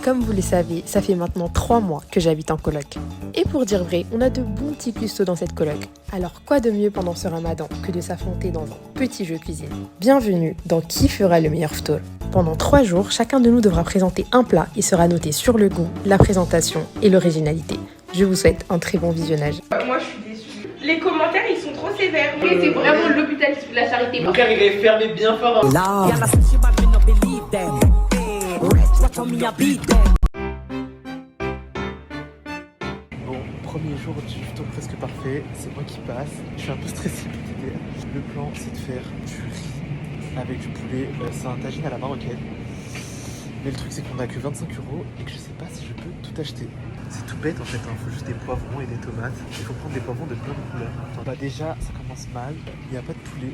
Comme vous le savez, ça fait maintenant 3 mois que j'habite en coloc. Et pour dire vrai, on a de bons petits custos dans cette coloc. Alors quoi de mieux pendant ce ramadan que de s'affronter dans un petit jeu cuisine. Bienvenue dans Qui fera le meilleur ftour. Pendant 3 jours, chacun de nous devra présenter un plat et sera noté sur le goût, la présentation et l'originalité. Je vous souhaite un très bon visionnage. Moi je suis déçue. Les commentaires ils sont trop sévères. C'est vraiment l'hôpital de la charité. Mon cœur il est fermé bien fort. Bon, premier jour du ftour presque parfait, c'est moi qui passe. Je suis un peu stressé pour l'idée. Le plan c'est de faire du riz avec du poulet. C'est un tagine à la marocaine. Mais le truc c'est qu'on a que 25 € et que je sais pas si je peux tout acheter. C'est tout bête en fait, il faut juste des poivrons et des tomates. Il faut prendre des poivrons de plein de couleurs. Bah déjà, ça commence mal. Il n'y a pas de poulet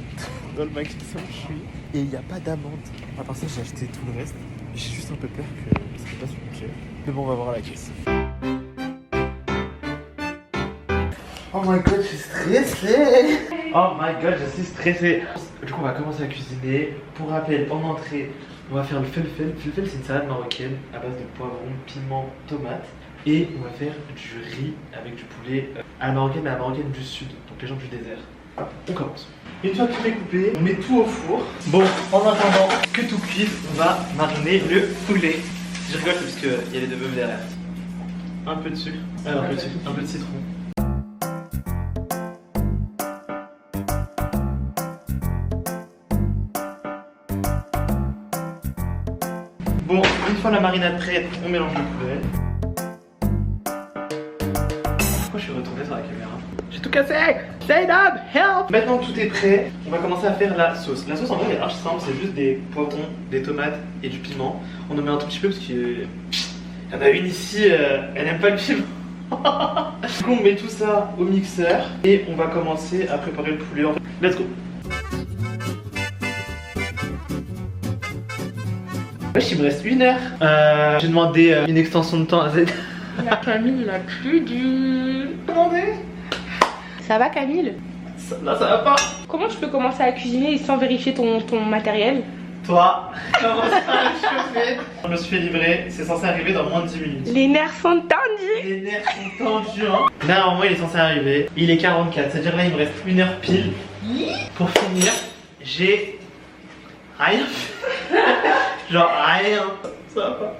dans le magasin où je suis. Et il n'y a pas d'amande. À part ça, j'ai acheté tout le reste. J'ai juste un peu peur que ça ne passe pas cher. Mais bon, on va voir à la caisse. Oh my god, je suis stressé. Oh my god, je suis stressé. Du coup, on va commencer à cuisiner. Pour rappel, en entrée, on va faire le felfel. Le felfel, c'est une salade marocaine à base de poivrons, piments, tomates. Et on va faire du riz avec du poulet à la marocaine, mais à la marocaine du sud, donc les gens du désert. On commence. Une fois que tout est coupé, on met tout au four. Bon, en attendant que tout cuise, on va mariner le poulet. Je rigole parce qu'il y a les deux bœufs derrière. Un peu de sucre, un peu de sucre, un peu de citron. Bon, une fois la marinade prête, on mélange le poulet. Pourquoi je suis retourné sur la caméra? J'ai tout cassé! Zainab, help! Maintenant que tout est prêt, on va commencer à faire la sauce. La sauce en vrai elle est archi simple, c'est juste des poivrons, des tomates et du piment. On en met un tout petit peu parce qu'il y en a une ici, elle n'aime pas le piment. Du coup on met tout ça au mixeur et on va commencer à préparer le poulet. Let's go! Wesh, il me reste 1 heure. J'ai demandé une extension de temps à Zainab. La Camille la plus dure. Demandez. Ça va Camille? Là ça va pas. Comment tu peux commencer à cuisiner sans vérifier ton matériel? Toi, comment ça va chauffer? Je me suis fait livrer, c'est censé arriver dans moins de 10 minutes. Les nerfs sont tendus. Les nerfs sont tendus hein. Là normalement il est censé arriver, il est 44, c'est-à-dire là il me reste 1 heure pile. Pour finir, j'ai rien fait. Genre rien. Ça va pas.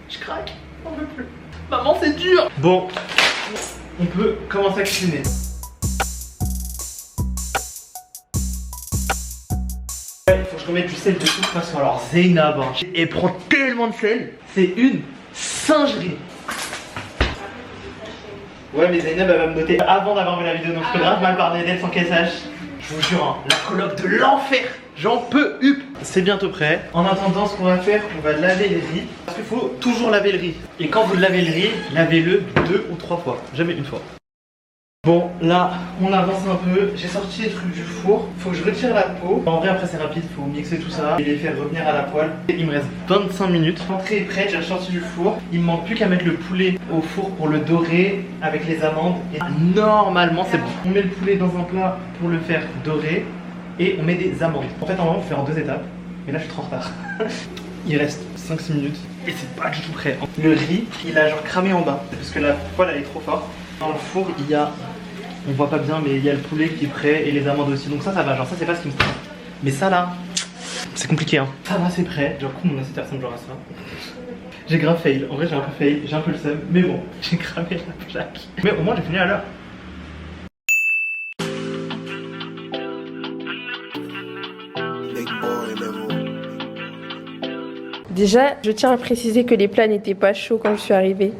Je craque, j'en peux plus. Maman c'est dur. Bon, on peut commencer à cuisiner. Faut que je remette du sel de toute façon. Alors Zainab, hein, elle prend tellement de sel, c'est une singerie. Ouais mais Zainab elle va me noter avant d'avoir vu la vidéo, donc je peux grave mal parler d'elle sans qu'elle sache. Je vous jure, hein, la coloc de l'enfer. J'en peux up. C'est bientôt prêt. En attendant, ce qu'on va faire, on va laver le riz. Parce qu'il faut toujours laver le riz. Et quand vous lavez le riz, lavez-le 2 ou 3 fois. Jamais une fois. Bon, là, on avance un peu. J'ai sorti les trucs du four. Faut que je retire la peau. En vrai, après, c'est rapide. Faut mixer tout ça et les faire revenir à la poêle. Il me reste 25 minutes. L'entrée est prête. J'ai sorti du four. Il me manque plus qu'à mettre le poulet au four pour le dorer avec les amandes. Et normalement, c'est bon. On met le poulet dans un plat pour le faire dorer. Et on met des amandes. En fait, normalement, on fait en 2 étapes. Mais là, je suis trop en retard. Il reste 5-6 minutes. Et c'est pas du tout prêt. Le riz, il a genre cramé en bas. Parce que la poêle, elle est trop forte. Dans le four, il y a... On voit pas bien, mais il y a le poulet qui est prêt et les amandes aussi. Donc ça va. Genre ça, c'est pas ce qui me stresse. Mais ça, là, c'est compliqué, hein. Ça va, c'est prêt. Genre, mon assiette ressemble genre à ça. J'ai grave fail. En vrai, j'ai un peu fail. J'ai un peu le seum. Mais bon, j'ai cramé la plaque. Mais au moins, j'ai fini à l'heure. Déjà, je tiens à préciser que les plats n'étaient pas chauds quand je suis arrivée.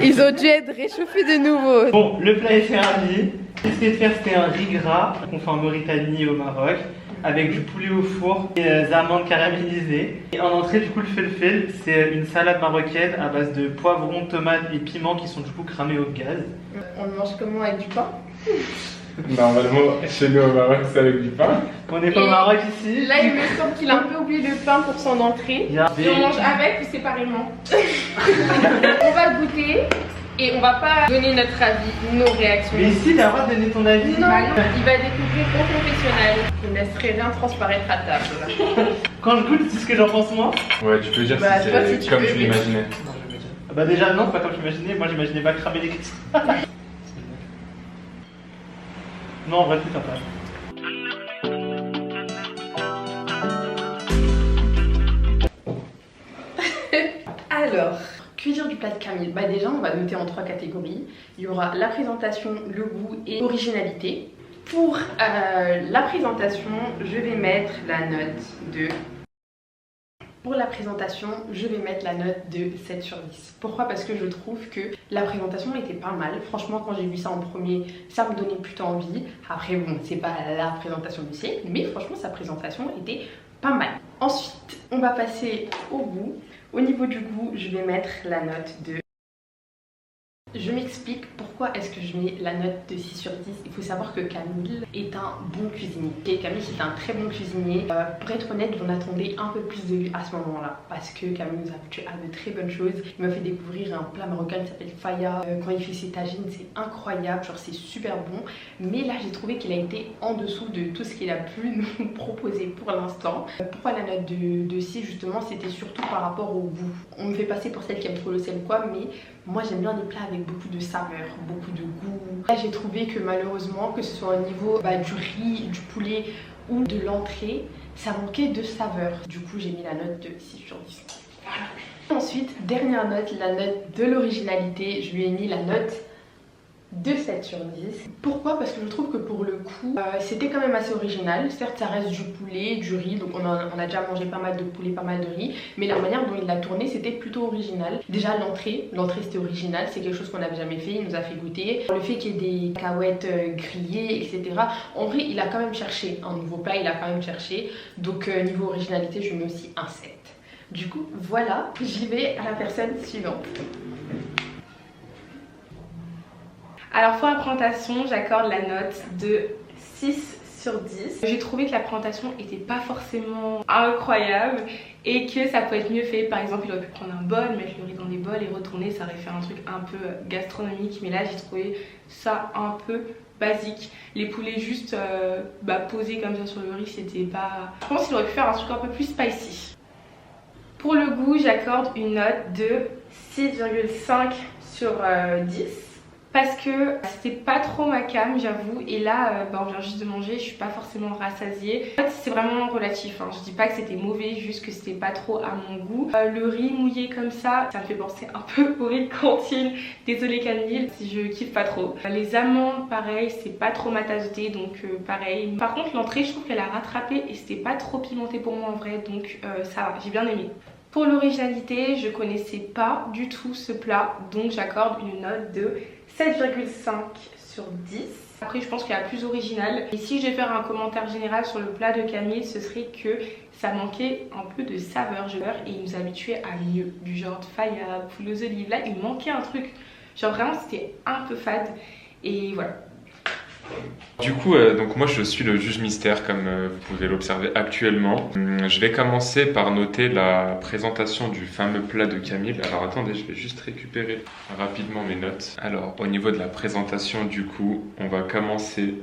Ils ont dû être réchauffés de nouveau. Bon, le plat est servi. Ce que j'ai fait de faire, c'était un riz gras qu'on fait en Mauritanie et au Maroc, avec du poulet au four et des amandes caramélisées. Et en entrée, du coup, le felfel, c'est une salade marocaine à base de poivrons, tomates et piments qui sont du coup cramés au gaz. On le mange comment, avec du pain? Normalement, chez nous au Maroc, c'est avec du pain. On n'est pas au Maroc ici. Là, il me semble qu'il a un peu oublié le pain pour son entrée. Et on mange avec ou séparément. On va goûter et on va pas donner notre avis, nos réactions. Mais ici, t'as le droit de donner ton avis. Non, il va découvrir au confessionnal. Je ne laisserai rien transparaître à table. Quand je goûte, c'est ce que j'en pense moi. Ouais, tu peux dire Bah, si toi, c'est si tu comme veux, tu mais- l'imaginais. Non, je vais dire. Bah déjà non, c'est pas comme j'imaginais, moi j'imaginais pas cramer les caisses. Non, en vrai c'est sympa. Alors, que dire du plat de Camille? Bah déjà, on va noter en 3 catégories. Il y aura la présentation, le goût et l'originalité. Pour la présentation, je vais mettre la note de... Pour la présentation, je vais mettre la note de 7 sur 10. Pourquoi? Parce que je trouve que la présentation était pas mal. Franchement, quand j'ai vu ça en premier, ça me donnait plutôt envie. Après, bon, c'est pas la présentation du siècle, mais franchement, sa présentation était pas mal. Ensuite, on va passer au goût. Au niveau du goût, je vais mettre la note de... Je m'explique pourquoi est-ce que je mets la note de 6 sur 10. Il faut savoir que Camille est un bon cuisinier. Et Camille c'est un très bon cuisinier. Pour être honnête, j'en attendais un peu plus de lui à ce moment-là. Parce que Camille nous a habitués à de très bonnes choses. Il m'a fait découvrir un plat marocain qui s'appelle Faya. Quand il fait ses tagines, c'est incroyable. Genre c'est super bon. Mais là, j'ai trouvé qu'il a été en dessous de tout ce qu'il a pu nous proposer pour l'instant. Pourquoi la note de 6 justement? C'était surtout par rapport au goût. On me fait passer pour celle qui aime trop le sel ou quoi, mais moi j'aime bien des plats avec beaucoup de saveur, beaucoup de goût. Là j'ai trouvé que malheureusement, que ce soit au niveau du riz, du poulet ou de l'entrée, ça manquait de saveur. Du coup j'ai mis la note de 6 sur 10. Voilà. Ensuite, dernière note, la note de l'originalité, je lui ai mis la note de 7 sur 10. Pourquoi? Parce que je trouve que pour le coup, c'était quand même assez original. Certes, ça reste du poulet, du riz, donc on a déjà mangé pas mal de poulet, pas mal de riz. Mais la manière dont il l'a tourné, c'était plutôt original. Déjà, l'entrée c'était original. C'est quelque chose qu'on n'avait jamais fait. Il nous a fait goûter. Le fait qu'il y ait des cacahuètes grillées, etc. En vrai, il a quand même cherché un nouveau plat. Il a quand même cherché. Donc, niveau originalité, je mets aussi un 7. Du coup, voilà. J'y vais à la personne suivante. Alors pour la présentation, j'accorde la note de 6 sur 10. J'ai trouvé que la présentation était pas forcément incroyable et que ça peut être mieux fait. Par exemple, il aurait pu prendre un bol, mettre le riz dans des bols et retourner, ça aurait fait un truc un peu gastronomique. Mais là, j'ai trouvé ça un peu basique. Les poulets juste posés comme ça sur le riz, c'était pas... Je pense qu'il aurait pu faire un truc un peu plus spicy. Pour le goût, j'accorde une note de 6,5 sur 10. Parce que c'était pas trop ma came, j'avoue, et là on vient juste de manger, je suis pas forcément rassasiée. En fait c'est vraiment relatif, hein. Je dis pas que c'était mauvais, juste que c'était pas trop à mon goût. Le riz mouillé comme ça me fait penser un peu au riz de cantine. Désolée Camille, si je kiffe pas trop. Les amandes pareil, c'est pas trop ma tasse de thé, donc pareil. Par contre l'entrée je trouve qu'elle a rattrapé et c'était pas trop pimenté pour moi en vrai, donc ça va, j'ai bien aimé. Pour l'originalité, je connaissais pas du tout ce plat, donc j'accorde une note de 7,5 sur 10. Après je pense qu'il y a plus original. Et si je vais faire un commentaire général sur le plat de Camille, ce serait que ça manquait un peu de saveur. Et il nous habituait à mieux. Du genre de faya, poulet aux olives. Là il manquait un truc. Genre vraiment c'était un peu fade. Et voilà. Du coup, donc moi je suis le juge mystère comme vous pouvez l'observer actuellement. Je vais commencer par noter la présentation du fameux plat de Camille. Alors attendez, je vais juste récupérer rapidement mes notes. Alors au niveau de la présentation du coup, on va commencer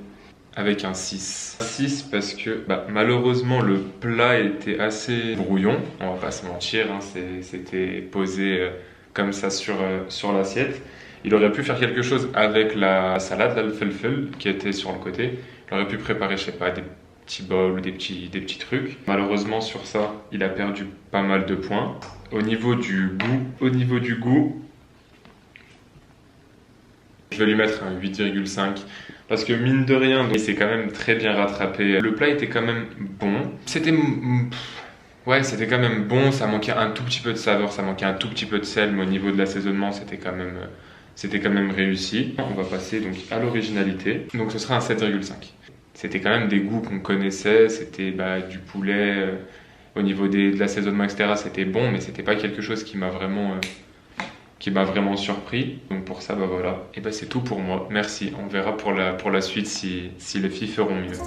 avec un 6. 6 parce que malheureusement le plat était assez brouillon, on va pas se mentir, hein, c'était posé comme ça sur l'assiette. Il aurait pu faire quelque chose avec la salade, l'alfelfel, qui était sur le côté. Il aurait pu préparer, je sais pas, des petits bols ou des petits trucs. Malheureusement, sur ça, il a perdu pas mal de points. Au niveau du goût, je vais lui mettre un 8,5. Parce que mine de rien, il s'est quand même très bien rattrapé. Le plat était quand même bon. Ouais, c'était quand même bon. Ça manquait un tout petit peu de saveur, ça manquait un tout petit peu de sel. Mais au niveau de l'assaisonnement, c'était quand même réussi. On va passer donc à l'originalité. Donc ce sera un 7,5. C'était quand même des goûts qu'on connaissait. C'était du poulet. Au niveau de l'assaisonnement, etc., c'était bon, mais c'était pas quelque chose qui m'a vraiment surpris. Donc pour ça, voilà. Et c'est tout pour moi. Merci. On verra pour la suite si les filles feront mieux.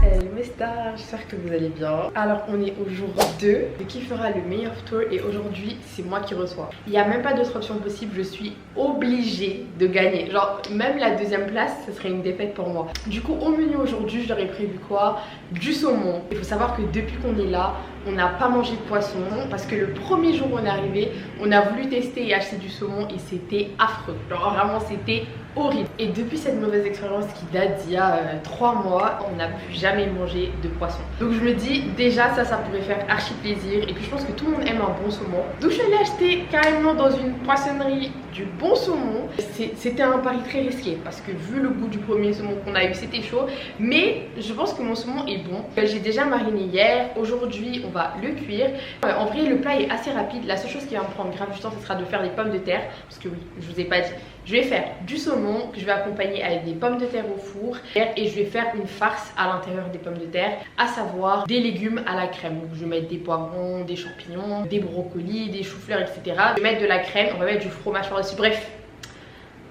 Le stars, j'espère que vous allez bien. Alors on est au jour 2 de qui fera le meilleur tour et aujourd'hui c'est moi qui reçois. Il n'y a même pas d'autre option possible, je suis obligée de gagner. Genre même la deuxième place, ce serait une défaite pour moi. Du coup au menu aujourd'hui, j'aurais prévu quoi? Du saumon. Il faut savoir que depuis qu'on est là, on n'a pas mangé de poisson parce que le premier jour où on est arrivé, on a voulu tester et acheter du saumon et c'était affreux. Genre vraiment c'était horrible. Et depuis cette mauvaise expérience qui date d'il y a 3 mois, on n'a plus jamais mangé de poisson. Donc je me dis déjà ça pourrait faire archi plaisir et puis je pense que tout le monde aime un bon saumon. Donc je suis allée acheter carrément dans une poissonnerie du bon saumon. C'était un pari très risqué parce que vu le goût du premier saumon qu'on a eu, c'était chaud. Mais je pense que mon saumon est bon. J'ai déjà mariné hier. Aujourd'hui on va le cuire. En vrai le plat est assez rapide. La seule chose qui va me prendre grave du temps, ce sera de faire des pommes de terre. Parce que oui, je vous ai pas dit. Je vais faire du saumon que je vais accompagner avec des pommes de terre au four et je vais faire une farce à l'intérieur des pommes de terre, à savoir des légumes à la crème. Donc je vais mettre des poivrons, des champignons, des brocolis, des choux-fleurs, etc. Je vais mettre de la crème, on va mettre du fromage par-dessus. Bref,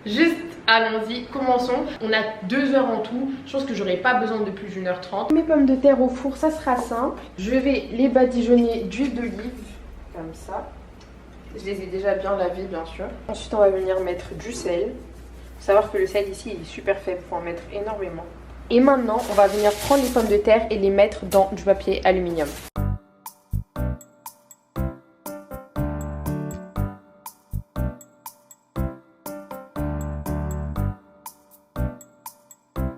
juste allons-y, commençons. On a 2 heures en tout, je pense que j'aurai pas besoin de plus d'1h30. Mes pommes de terre au four, ça sera simple. Je vais les badigeonner d'huile d'olive, comme ça. Je les ai déjà bien lavés bien sûr. Ensuite on va venir mettre du sel. Faut savoir que le sel ici il est super faible, faut en mettre énormément. Et maintenant on va venir prendre les pommes de terre et les mettre dans du papier aluminium.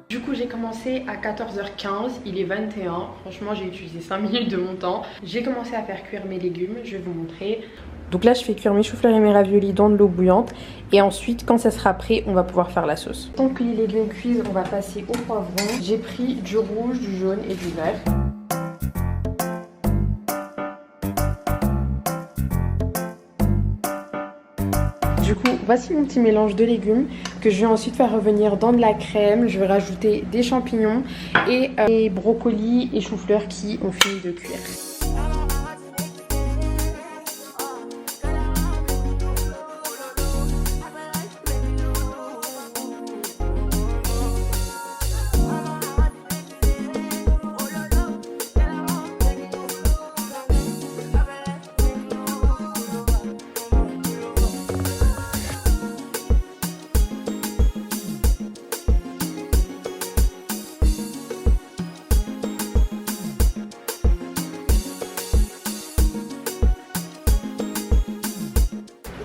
Du coup j'ai commencé à 14h15, il est 21. Franchement j'ai utilisé 5 minutes de mon temps. J'ai commencé à faire cuire mes légumes, je vais vous montrer. Donc là je fais cuire mes choux-fleurs et mes raviolis dans de l'eau bouillante. Et ensuite quand ça sera prêt on va pouvoir faire la sauce. Tant que les légumes cuisent on va passer au poivron. J'ai pris du rouge, du jaune et du vert. Du coup, voici mon petit mélange de légumes que je vais ensuite faire revenir dans de la crème. Je vais rajouter des champignons et des brocolis et choux-fleurs qui ont fini de cuire.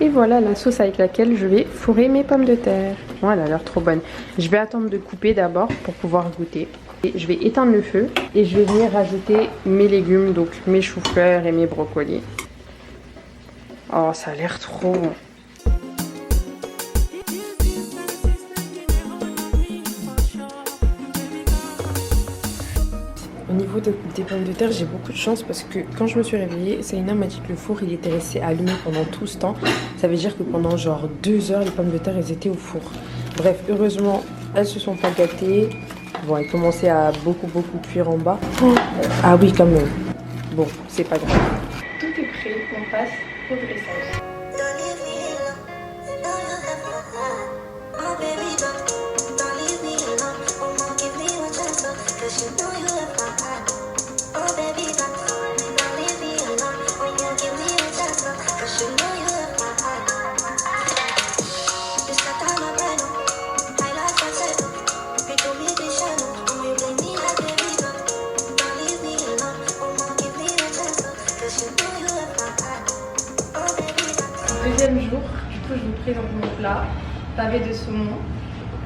Et voilà la sauce avec laquelle je vais fourrer mes pommes de terre. Oh, elle a l'air trop bonne. Je vais attendre de couper d'abord pour pouvoir goûter. Et je vais éteindre le feu et je vais venir rajouter mes légumes, donc mes choux-fleurs et mes brocolis. Oh, ça a l'air trop bon. Au niveau des pommes de terre, j'ai beaucoup de chance parce que quand je me suis réveillée, Saïna m'a dit que le four il était resté allumé pendant tout ce temps. Ça veut dire que pendant genre 2 heures, les pommes de terre elles étaient au four. Bref, heureusement, elles se sont pas gâtées. Bon, elles commençaient à beaucoup cuire en bas. Ah oui, quand même. Bon, c'est pas grave. Tout est prêt, on passe au dressage. Deuxième jour, du coup je vous présente mon plat, pavé de saumon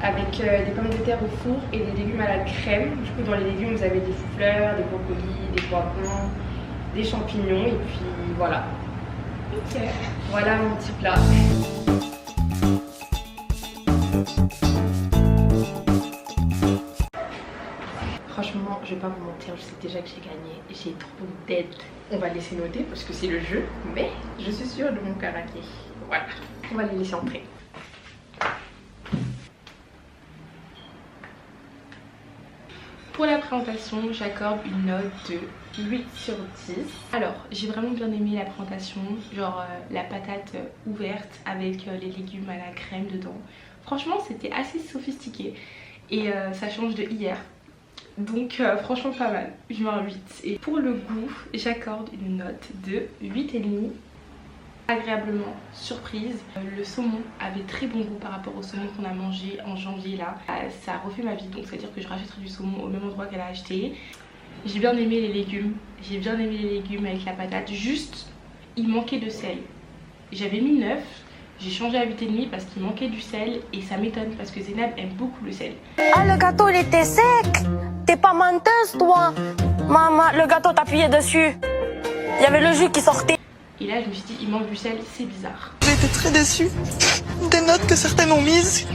avec des pommes de terre au four et des légumes à la crème. Du coup dans les légumes vous avez des choux-fleurs, des brocolis, des poivrons, des champignons et puis voilà. Ok. Voilà mon petit plat. Franchement, je vais pas vous mentir, je sais déjà que j'ai gagné. J'ai trop d'aide. On va laisser noter parce que c'est le jeu, mais je suis sûre de mon karaté. Voilà, on va les laisser entrer. Pour la présentation, j'accorde une note de 8 sur 10. Alors, j'ai vraiment bien aimé la présentation, genre la patate ouverte avec les légumes à la crème dedans. Franchement, c'était assez sophistiqué et ça change de hier. Donc franchement pas mal, je mets un 8. Et pour le goût, j'accorde une note de 8,5. Agréablement surprise, le saumon avait très bon goût par rapport au saumon qu'on a mangé en janvier là. Ça a refait ma vie, donc c'est à dire que je rachèterai du saumon au même endroit qu'elle a acheté. J'ai bien aimé les légumes, avec la patate, juste il manquait de sel. J'avais mis 9, j'ai changé à 8,5 parce qu'il manquait du sel et ça m'étonne parce que Zainab aime beaucoup le sel. Ah, le gâteau il était sec. T'es pas menteuse toi. Maman, le gâteau t'appuyais dessus. Il y avait le jus qui sortait. Et là je me suis dit il manque du sel, c'est bizarre. J'ai été très déçue des notes que certaines ont mises,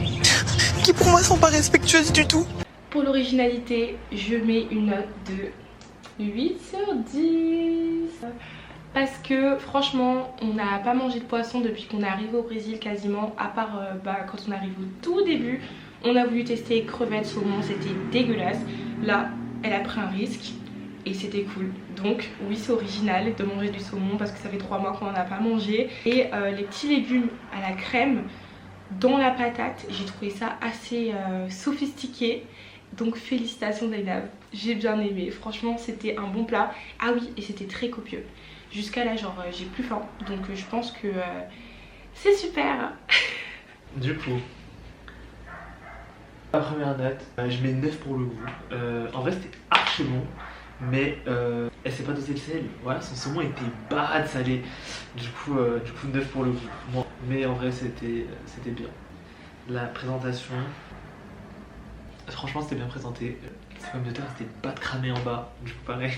qui pour moi sont pas respectueuses du tout. Pour l'originalité, je mets une note de 8 sur 10. Parce que franchement, on n'a pas mangé de poisson depuis qu'on est arrivé au Brésil quasiment, à part quand on arrive au tout début. On a voulu tester crevettes, saumon, c'était dégueulasse. Là, elle a pris un risque et c'était cool. Donc oui, c'est original de manger du saumon parce que ça fait 3 mois qu'on n'en a pas mangé. Et les petits légumes à la crème dans la patate, j'ai trouvé ça assez sophistiqué. Donc félicitations Zainab, j'ai bien aimé, franchement c'était un bon plat. Ah oui, et c'était très copieux. Jusqu'à là genre j'ai plus faim, donc je pense que c'est super. Du coup, la première note, je mets 9 pour le goût. En vrai c'était archi bon, mais elle s'est pas dosé le sel. Voilà, son saumon était bad salé. Du coup 9 pour le goût. Bon, mais en vrai c'était bien. La présentation, franchement c'était bien présenté. Les pommes de terre c'était pas de cramer en bas, du coup pareil.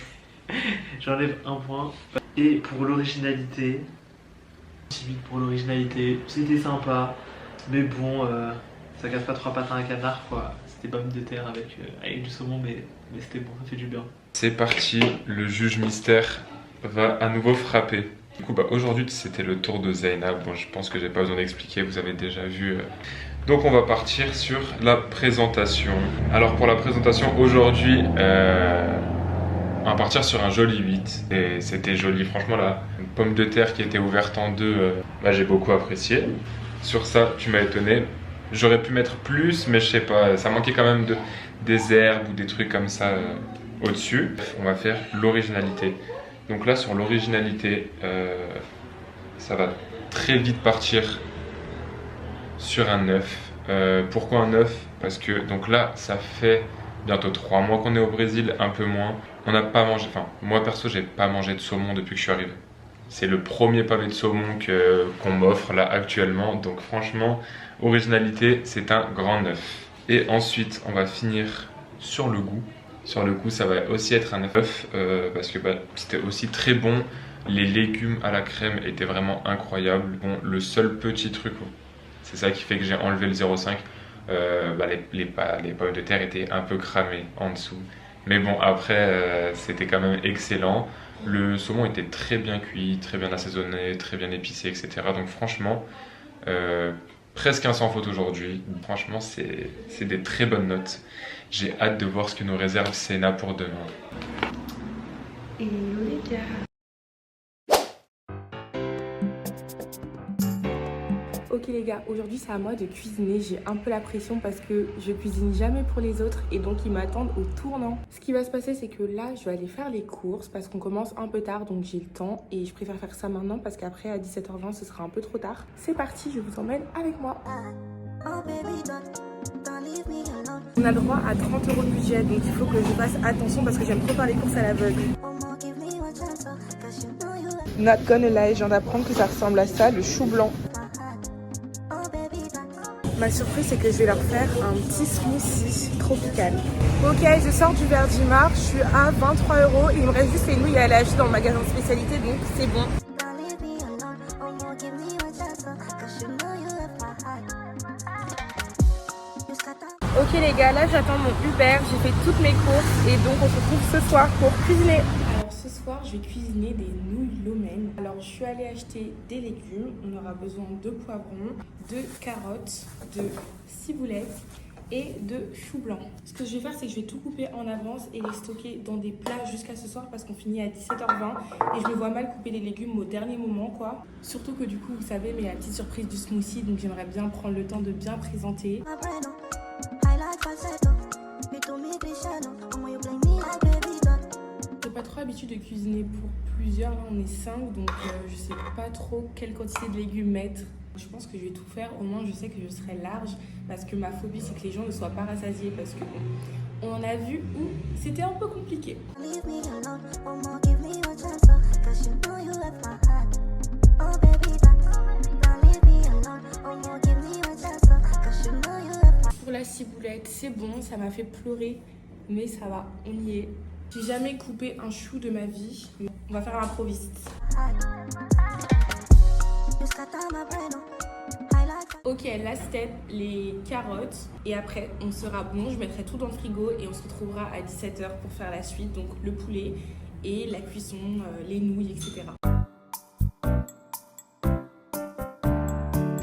J'enlève un point. Et pour l'originalité, 8 pour l'originalité, c'était sympa, mais bon, ça casse pas 3 pattes à un canard quoi. C'était pommes de terre avec du saumon, mais c'était bon, ça fait du bien. C'est parti, le juge mystère va à nouveau frapper. Du coup, aujourd'hui c'était le tour de Zainab. Bon, je pense que j'ai pas besoin d'expliquer, vous avez déjà vu. Donc on va partir sur la présentation. Alors pour la présentation aujourd'hui, on va partir sur un joli 8. Et c'était joli, franchement la pomme de terre qui était ouverte en deux, j'ai beaucoup apprécié. Sur ça, tu m'as étonné. J'aurais pu mettre plus, mais je sais pas, ça manquait quand même des herbes ou des trucs comme ça au-dessus. On va faire l'originalité. Donc là, sur l'originalité, ça va très vite partir sur un 9. Pourquoi un 9? Parce que donc là, ça fait bientôt 3 mois qu'on est au Brésil, un peu moins. On n'a pas mangé, enfin moi perso, j'ai pas mangé de saumon depuis que je suis arrivé. C'est le premier pavé de saumon qu'on m'offre là actuellement. Donc franchement, originalité, c'est un grand 9. Et ensuite, on va finir sur le goût. Sur le coup, ça va aussi être un 9 parce que c'était aussi très bon. Les légumes à la crème étaient vraiment incroyables. Bon, le seul petit truc, c'est ça qui fait que j'ai enlevé le 0,5. Les pommes de terre étaient un peu cramées en dessous. Mais bon, après, c'était quand même excellent. Le saumon était très bien cuit, très bien assaisonné, très bien épicé, etc. Donc franchement, presque un sans faute aujourd'hui. Franchement, c'est des très bonnes notes. J'ai hâte de voir ce que nous réserve Sénat pour demain. Hello les gars. Ok les gars, aujourd'hui c'est à moi de cuisiner. J'ai un peu la pression parce que je cuisine jamais pour les autres et donc ils m'attendent au tournant. Ce qui va se passer, c'est que là je vais aller faire les courses parce qu'on commence un peu tard, donc j'ai le temps et je préfère faire ça maintenant parce qu'après à 17h20 ce sera un peu trop tard. C'est parti, je vous emmène avec moi. On a le droit à 30 € de budget, donc il faut que je fasse attention parce que j'aime trop faire les courses à l'aveugle. Not gonna lie, je viens d'apprendre que ça ressemble à ça, le chou blanc. Ma surprise, c'est que je vais leur faire un petit smoothie tropical. Ok, je sors du Verdimar, je suis à 23 € et il me reste juste les nouilles à aller acheter dans le magasin de spécialité, donc c'est bon. Ok les gars, là j'attends mon Uber, j'ai fait toutes mes courses et donc on se retrouve ce soir pour cuisiner. Alors ce soir je vais cuisiner des nouilles Lomen. Alors je suis allée acheter des légumes, on aura besoin de poivrons, de carottes, de ciboulettes et de chou blanc. Ce que je vais faire, c'est que je vais tout couper en avance et les stocker dans des plats jusqu'à ce soir parce qu'on finit à 17h20 et je me vois mal couper les légumes au dernier moment quoi. Surtout que du coup vous savez, mais la petite surprise du smoothie, donc j'aimerais bien prendre le temps de bien présenter. l'habitude de cuisiner pour plusieurs, là on est 5, donc je sais pas trop quelle quantité de légumes mettre. Je pense que je vais tout faire, au moins je sais que je serai large, parce que ma phobie c'est que les gens ne soient pas rassasiés, parce que bon, on en a vu où c'était un peu compliqué. Pour la ciboulette, c'est bon, ça m'a fait pleurer, mais ça va, on y est. J'ai jamais coupé un chou de ma vie, on va faire un improviste. Ok, last step, les carottes. Et après, on sera bon. Je mettrai tout dans le frigo et on se retrouvera à 17h pour faire la suite. Donc le poulet et la cuisson, les nouilles, etc.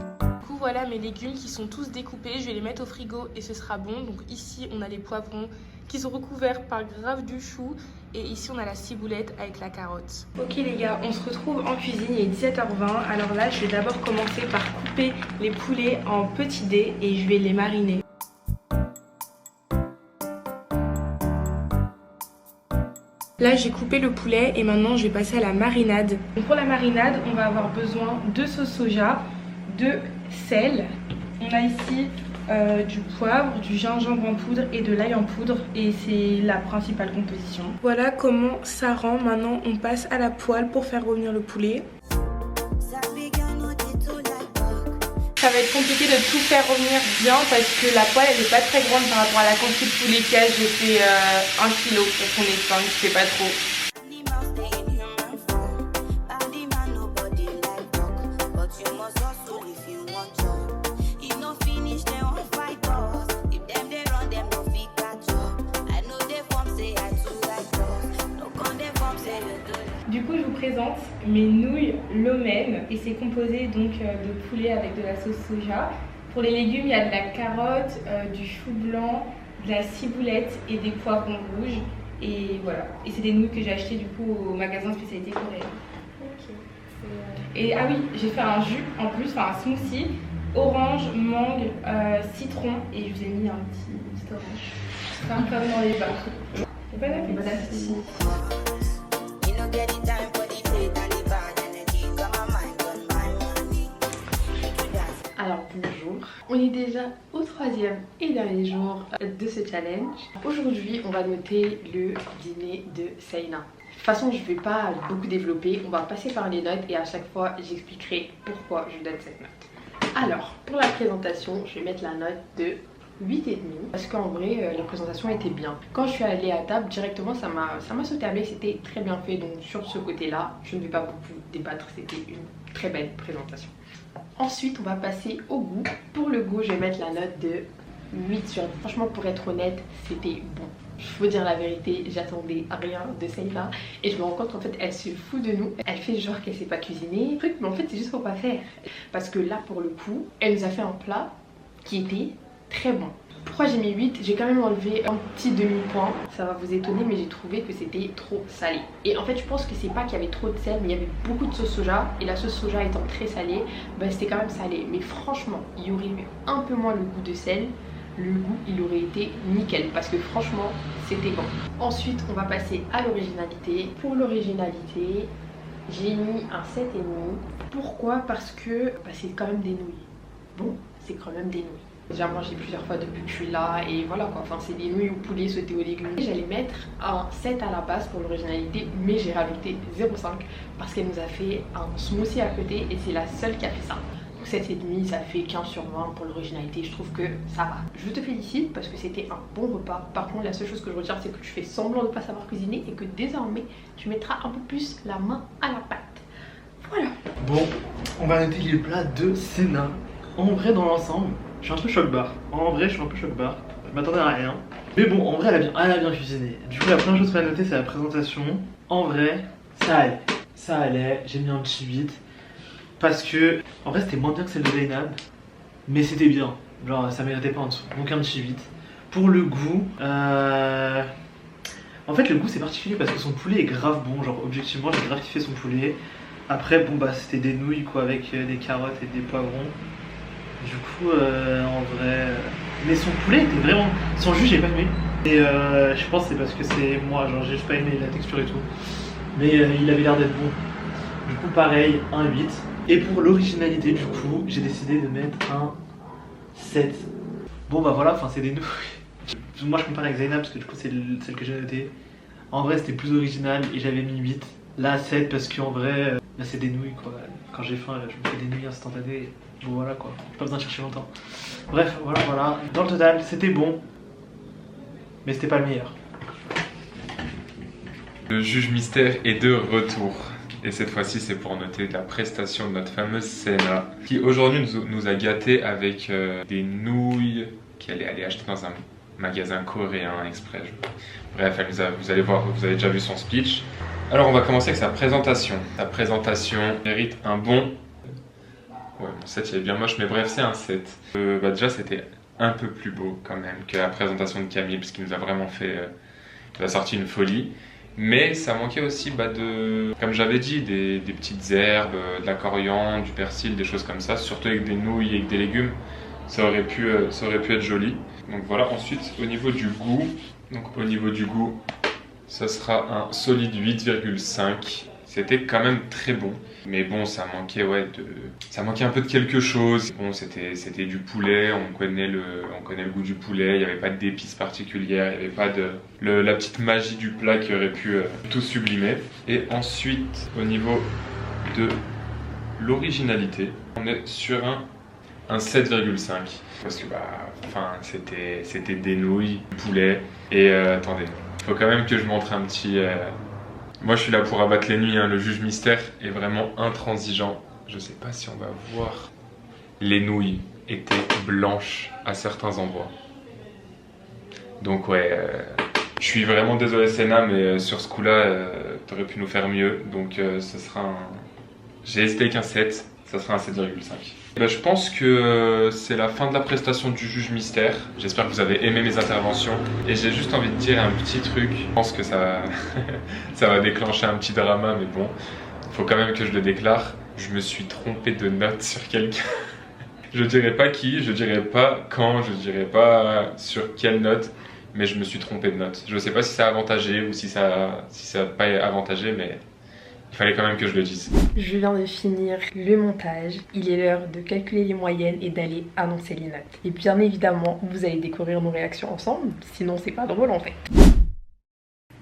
Du coup, voilà mes légumes qui sont tous découpés. Je vais les mettre au frigo et ce sera bon. Donc ici, on a les poivrons qui sont recouverts par grave du chou. Et ici, on a la ciboulette avec la carotte. Ok les gars, on se retrouve en cuisine, il est 17h20. Alors là, je vais d'abord commencer par couper les poulets en petits dés et je vais les mariner. Là, j'ai coupé le poulet et maintenant, je vais passer à la marinade. Donc pour la marinade, on va avoir besoin de sauce soja, de sel. On a ici du poivre, du gingembre en poudre et de l'ail en poudre, et c'est la principale composition. Voilà comment ça rend. Maintenant on passe à la poêle pour faire revenir le poulet. Ça va être compliqué de tout faire revenir bien parce que la poêle elle est pas très grande par rapport à la quantité de poulet qu'il y a. J'ai fait 1 kg parce qu'on est 5, c'est pas trop. Du coup, je vous présente mes nouilles Lomen et c'est composé donc de poulet avec de la sauce soja. Pour les légumes, il y a de la carotte, du chou blanc, de la ciboulette et des poivrons rouges. Et voilà. Et c'est des nouilles que j'ai achetées du coup au magasin spécialité coréenne. Okay. Et ah oui, j'ai fait un jus en plus, enfin un smoothie, orange, mangue, citron et je vous ai mis un petit orange. Enfin comme dans les bars. Bon appétit. Alors bonjour, on est déjà au 3e et dernier jour de ce challenge. Aujourd'hui on va noter le dîner de Saina. De toute façon je ne vais pas beaucoup développer, on va passer par les notes et à chaque fois j'expliquerai pourquoi je donne cette note. Alors pour la présentation je vais mettre la note de 8,5 parce qu'en vrai la présentation était bien. Quand je suis allée à table directement ça m'a sauté à l'œil, c'était très bien fait, donc sur ce côté là je ne vais pas beaucoup débattre, c'était une très belle présentation. Ensuite on va passer au goût. Pour le goût je vais mettre la note de 8 sur 10. Franchement pour être honnête c'était bon. Il faut dire la vérité, j'attendais rien de celle-là et je me rends compte qu'en fait elle se fout de nous. Elle fait genre qu'elle sait pas cuisiner, mais en fait c'est juste faut pas faire. Parce que là pour le coup elle nous a fait un plat qui était très bon. Pourquoi j'ai mis 8? J'ai quand même enlevé un petit demi-point. Ça va vous étonner mais j'ai trouvé que c'était trop salé. Et en fait je pense que c'est pas qu'il y avait trop de sel, mais il y avait beaucoup de sauce soja. Et la sauce soja étant très salée, bah, c'était quand même salé. Mais franchement il y aurait eu un peu moins le goût de sel. Le goût il aurait été nickel parce que franchement c'était bon. Ensuite on va passer à l'originalité. Pour l'originalité j'ai mis un 7,5. Pourquoi? Parce que bah, c'est quand même des nouilles. Bon, c'est quand même des nouilles. J'ai mangé plusieurs fois depuis que je suis là et voilà quoi, enfin c'est des nouilles au poulet sauté aux légumes. J'allais mettre un 7 à la base pour l'originalité mais j'ai rajouté 0,5 parce qu'elle nous a fait un smoothie à côté et c'est la seule qui a fait ça. Donc 7,5 ça fait 15 sur 20 pour l'originalité, je trouve que ça va. Je te félicite parce que c'était un bon repas. Par contre la seule chose que je retiens c'est que tu fais semblant de ne pas savoir cuisiner et que désormais tu mettras un peu plus la main à la pâte. Voilà. Bon, on va noter les plats de Saina. En vrai dans l'ensemble je suis un peu choc-barre. En vrai, je suis un peu choc-barre. Je m'attendais à rien. Mais bon, en vrai, elle a bien cuisiné. Du coup, la première chose qu'on va noter, c'est la présentation. En vrai, ça allait. Ça allait. J'ai mis un petit 8. Parce que, en vrai, c'était moins bien que celle de Zainab. Mais c'était bien. Genre, ça méritait pas en dessous. Donc, un petit 8. Pour le goût, en fait, le goût, c'est particulier parce que son poulet est grave bon. Genre, objectivement, j'ai grave kiffé son poulet. Après, bon, bah, c'était des nouilles, quoi, avec des carottes et des poivrons. Du coup, en vrai... Mais son poulet était vraiment... Son jus, j'ai pas aimé. Et je pense que c'est parce que c'est moi, genre j'ai juste pas aimé la texture et tout. Mais il avait l'air d'être bon. Du coup pareil, un 8. Et pour l'originalité du coup, j'ai décidé de mettre un 7. Bon bah voilà, enfin c'est des nouilles. Moi je compare avec Zainab parce que du coup c'est celle que j'ai notée. En vrai c'était plus original et j'avais mis 8. Là 7 parce qu'en vrai bah, c'est des nouilles quoi. Quand j'ai faim je me fais des nouilles instantanées. Bon voilà quoi, pas besoin de chercher longtemps. Bref voilà. Dans le total c'était bon. Mais c'était pas le meilleur. Le juge mystère est de retour. Et cette fois-ci, c'est pour noter la prestation de notre fameuse Sena, qui aujourd'hui nous a gâtés avec des nouilles qu'elle est allée acheter dans un magasin coréen exprès. Bref, vous allez voir, vous avez déjà vu son speech. Alors, on va commencer avec sa présentation. Sa présentation mérite un bon... Ouais, mon 7 il est bien moche, mais bref, c'est un 7. Déjà, c'était un peu plus beau quand même que la présentation de Camille, parce qu'il nous a vraiment fait... il a sorti une folie. Mais ça manquait aussi de, comme j'avais dit, des petites herbes, de la coriandre, du persil, des choses comme ça. Surtout avec des nouilles et avec des légumes, ça aurait pu être joli. Donc voilà, ensuite au niveau du goût, ça sera un solide 8,5. C'était quand même très bon. Mais bon, ça manquait un peu de quelque chose. Bon, c'était du poulet, on connaît le goût du poulet, il n'y avait pas d'épices particulières, il n'y avait pas la petite magie du plat qui aurait pu tout sublimer. Et ensuite, au niveau de l'originalité, on est sur un 7,5. Parce que c'était des nouilles, du poulet. Et attendez, il faut quand même que je montre un petit... Moi je suis là pour abattre les nuits, hein. Le juge mystère est vraiment intransigeant. Je sais pas si on va voir. Les nouilles étaient blanches à certains endroits. Donc ouais, je suis vraiment désolé Sena, mais sur ce coup-là, t'aurais pu nous faire mieux. Donc ce sera un... J'ai hésité avec un 7, ça sera un 7,5. Je pense que c'est la fin de la prestation du juge mystère. J'espère que vous avez aimé mes interventions. Et j'ai juste envie de dire un petit truc. Je pense que ça va déclencher un petit drama, mais bon, il faut quand même que je le déclare. Je me suis trompé de note sur quelqu'un. Je dirais pas qui, je dirais pas quand, je dirais pas sur quelle note, mais je me suis trompé de note. Je sais pas si ça a avantagé ou si ça a pas avantagé, mais... il fallait quand même que je le dise. Je viens de finir le montage. Il est l'heure de calculer les moyennes et d'aller annoncer les notes. Et bien évidemment, vous allez découvrir nos réactions ensemble. Sinon, c'est pas drôle en fait.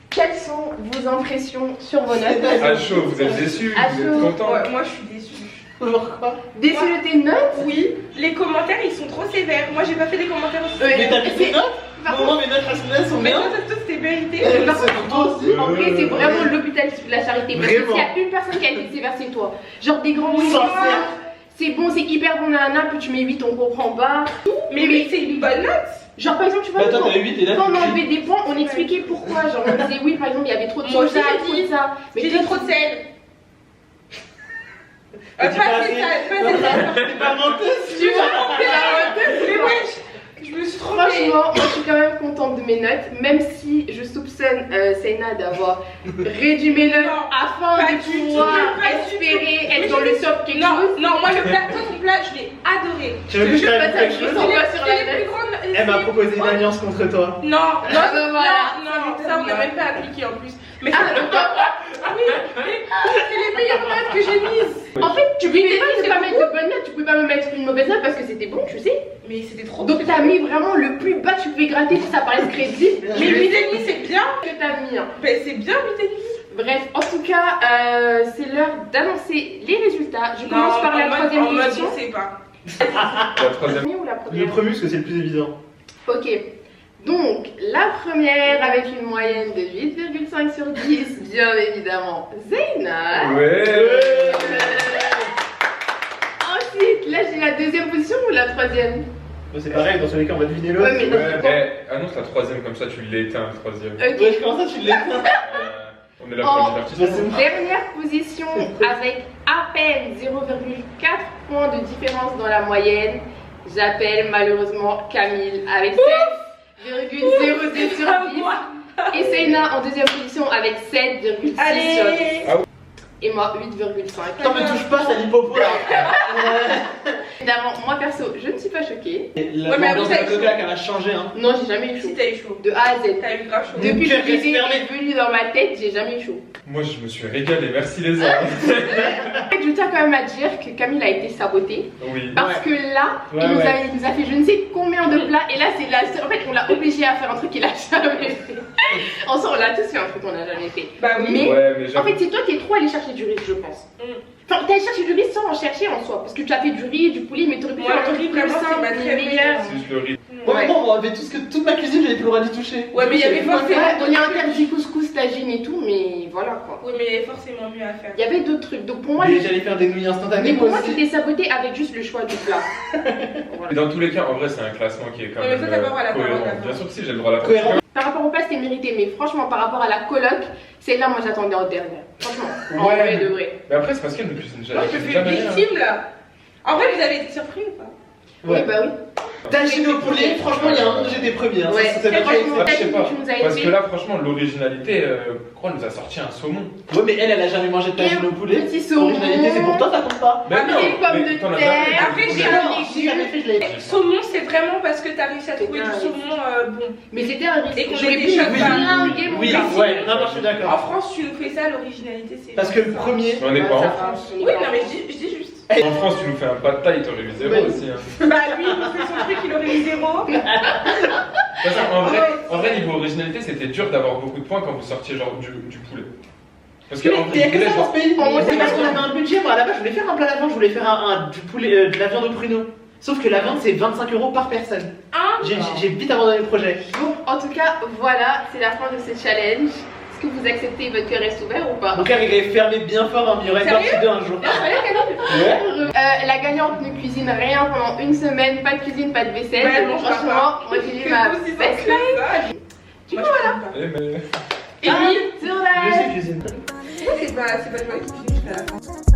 Quelles sont vos impressions sur vos notes? À chaud, vous êtes déçus? Vous êtes contents? Ouais, moi je suis déçue. Pourquoi? Déçu de tes notes? Oui, les commentaires ils sont trop sévères. Moi j'ai pas fait des commentaires aussi Ouais, Mais t'as mis tes notes? Par Moi mes notes personnelles sont Mais bien. toi, c'était vérité. Par contre, en vrai, c'est vraiment l'hôpital de la charité. Parce que Vraiment. s'il y a une personne qui a été sévère, c'est toi. Genre des grands mots, Sincère. c'est bon, c'est hyper bon, nanana, puis tu mets 8, on comprend pas. Mais c'est une bonne note. Genre par exemple, tu vois, Mais attends, t'avais 8 et là quand on tu enlevait des points, on expliquait pourquoi. Genre on disait oui, par exemple, il y avait trop de Moi, soja, j'ai trop dit. de ça. Mais J'ai toi, dit trop de sel. T'es Pas pas assez assez- sale, pas assez sale. T'es pas menteuse. tu vois, c'est la honte. Mais wesh, je me suis trompée. Franchement, moi je suis quand même contente de mes notes, même si je soupçonne Sena d'avoir réduit mes notes Non, afin pas de du tout, pouvoir pas du espérer tout. être dans le top quelque Non, chose. non, moi le plat, toi ton plat, je l'ai adoré. Tu veux que je Je fasse passe à quelque chose? On va sur la C'est les note. plus grandes. Elle m'a proposé une alliance contre toi. Non, non, Ah, bah, voilà. non, ça on n'a même pas appliqué en plus. Mais Ah, oui, mais c'est les meilleures notes que j'ai mises. En fait, tu pouvais c'est pas mettre de bonnes notes, tu pouvais pas me mettre une mauvaise note parce que c'était bon, tu sais. Mais c'était trop. Donc t'as mis vraiment le plus bas que tu pouvais gratter pour que ça paraisse crédible. Mais 8,5 c'est bien. que t'as mis. Hein. Mais c'est bien 8,5. Bref, en tout cas, c'est l'heure d'annoncer les résultats. Je commence par la troisième position. Je sais pas. La troisième. Ou la Le première? premier parce que c'est le plus évident. Ok. Donc, la première avec une moyenne de 8,5 sur 10, bien évidemment, Zainab. Ouais. Ensuite, là j'ai la deuxième position ou la troisième? Bah, c'est pareil, dans tous les cas on va deviner l'autre. Ouais, mais Ouais, annonce la troisième, comme ça tu l'éteins le troisième. Ok. Ouais, comment ça tu l'éteins? On est là Oh. pour le divertissement. Dernière position avec à peine 0,4 points de différence dans la moyenne. J'appelle malheureusement Camille avec 7,02 sur 10. Et Sena en deuxième position avec 7,6 sur 10. Allez. Et moi 8,5. T'en me touche pas, ça l'hippopo là. Évidemment, moi perso, je ne suis pas choquée. L'ambiance de la coca elle a changé hein. Non, j'ai jamais eu chaud. Si t'as eu chaud. De A à Z. T'as eu grave chaud. Depuis cœur que l'idée reste fermé. est venue dans ma tête, j'ai jamais eu chaud. Moi, je me suis régalé, merci les uns. Je tiens quand même à dire que Camille a été sabotée. Oui. Parce que là, Ouais, il nous a fait je ne sais combien de plats. Et là, c'est la seule. En fait, on l'a obligé à faire un truc qu'il a jamais fait. En soi, on l'a tous fait un truc qu'on n'a jamais fait. Bah oui. Mais Ouais, mais en j'avoue. fait, c'est toi qui es trop allé chercher du riz, je pense. Enfin, t'as allé chercher du riz sans en chercher en soi. Parce que tu as fait du riz, du poulet, mais t'aurais pu Moi, faire un le truc riz, plus vraiment, c'est simple, ma mais très meilleur. C'est juste le riz. Ouais, bon, on avait toute ma cuisine, j'avais plus le droit d'y toucher. Ouais, mais il y avait forcément. Ouais, on est interdit couscous, tagine et tout, mais voilà quoi. Oui, mais il y avait forcément mieux à faire. Il y avait d'autres trucs. Donc pour moi, Mais j'allais faire des nouilles instantanées. mais pour moi, aussi. tu t'es saboté avec juste le choix du plat. Et dans tous les cas, en vrai, c'est un classement qui est quand Ouais, mais même toi, t'as pas le droit à la cohérent. parole, Bien sûr que si, j'ai le droit à la Cohérent. parole. Par rapport au plat, c'était mérité, mais franchement, par rapport à la coloc, celle-là, moi j'attendais en dernière. Franchement, en Ouais, vrai mais- de vrai. Mais après, c'est parce qu'elle ne cuisine Moi, je me fais une victime là. En vrai, vous avez été surpris ou pas? Oui, bah oui. Tagine au poulet, franchement, il y a un moment j'étais premier. Hein. Ouais, Ça, ça, franchement, Ah, je sais pas. tu nous as Parce aidé. que là, franchement, l'originalité, Croix nous a sorti un saumon. Ouais, mais elle a jamais mangé de tagine au poulet. Petit saumon. L'originalité, c'est pour toi, ça compte pas. Mais Avec des pommes de t'en as terre. jamais fait. Après, j'ai Alors, un Si j'avais fait, je l'avais fait. Saumon, c'est vraiment parce que t'as réussi à trouver du un saumon bon. Mais c'était un risque. Et qu'on J'aurais ait pu des me choses flinguer mon Oui, plat. ouais, non, je suis En d'accord. France, tu nous fais ça, l'originalité, c'est. Parce que le premier. On n'est pas en Ça France. va, Oui, non, mais je dis juste. En France, tu nous fais un pas de taille, t'aurais eu zéro Ouais. aussi. Hein. Bah, lui, il nous fait son truc, il aurait eu 0. Parce en vrai, niveau originalité, c'était dur d'avoir beaucoup de points quand vous sortiez genre du poulet. Parce que en Il y a que vrai, ça dans ce pays. Pour moi, C'est c'est parce pas qu'on ça. avait un budget. Moi, à la base, je voulais faire un plat à la viande, je voulais faire du poulet, de la viande au pruneau. Sauf que la viande, c'est 25 € par personne. J'ai vite abandonné le projet. Donc, en tout cas, voilà, c'est la fin de ce challenge. Est-ce que vous acceptez, votre cœur reste ouvert ou pas? Mon cœur, il est fermé bien fort, hein, mais il y aurait Sérieux sorti deux un jour. Ouais. La gagnante ne cuisine rien pendant une semaine, pas de cuisine, pas de vaisselle. Ouais, Donc, non, franchement, moi j'ai eu ma aussi best ça. life. Du coup, voilà. Eh, mais... Et puis, sur Je la. sais cuisiner. C'est pas toi qui cuisines jusqu'à la fin.